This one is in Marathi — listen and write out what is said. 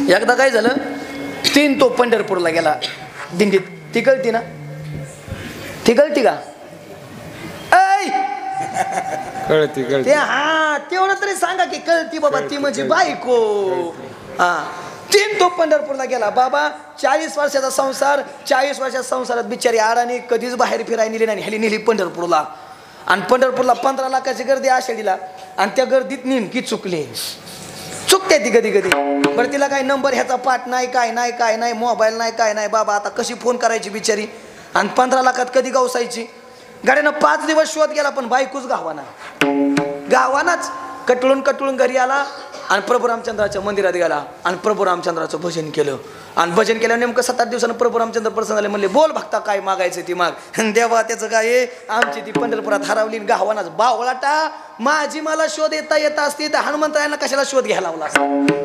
एकदा काय झालं, 3 तो पंढरपूरला गेला दिंडीत. ती कळती ना, ती कळती का? ऐ कळती ते हा तेवढं तरी सांगा की कळती बाबा. ती म्हणजे बायको. हा 3 तो पंढरपूरला गेला बाबा. 40 वर्षाचा संसार, 40 वर्षाच्या संसारात बिचारी आडाने कधीच बाहेर फिरायला नेली नाही. ह्याली नेली पंढरपूरला. आणि पंढरपूरला 15 लाखाची गर्दी आषाढीला. आणि त्या गर्दीत नेमकी चुकले. चुकते ती कधी कधी. बरं तिला काय नंबर ह्याचा पाठ नाही, काय नाही, काय नाही, मोबाईल नाही, काय नाही. बाबा आता कशी फोन करायची बिचारी. आणि 15 लाखात कधी गावसायची. गाड्यानं 5 दिवस शोध गेला पण बायकोच गावानाच. कटळून घरी आला आणि प्रभू रामचंद्राच्या मंदिरात गेला आणि प्रभू रामचंद्राचं भजन केलं. आणि भजन केलं नेमकं 7-8 दिवसानं प्रभू रामचंद्र प्रसन्न झाले. म्हणले बोल भक्ता काय मागायचं ती माग. देवा त्याचं काय आमची ती पंढरपुरात हरवली गावानाच. बावळाटा माझी मला शोध येता असती तर हनुमंतरायांना कशाला शोध घ्यायला लावला असता.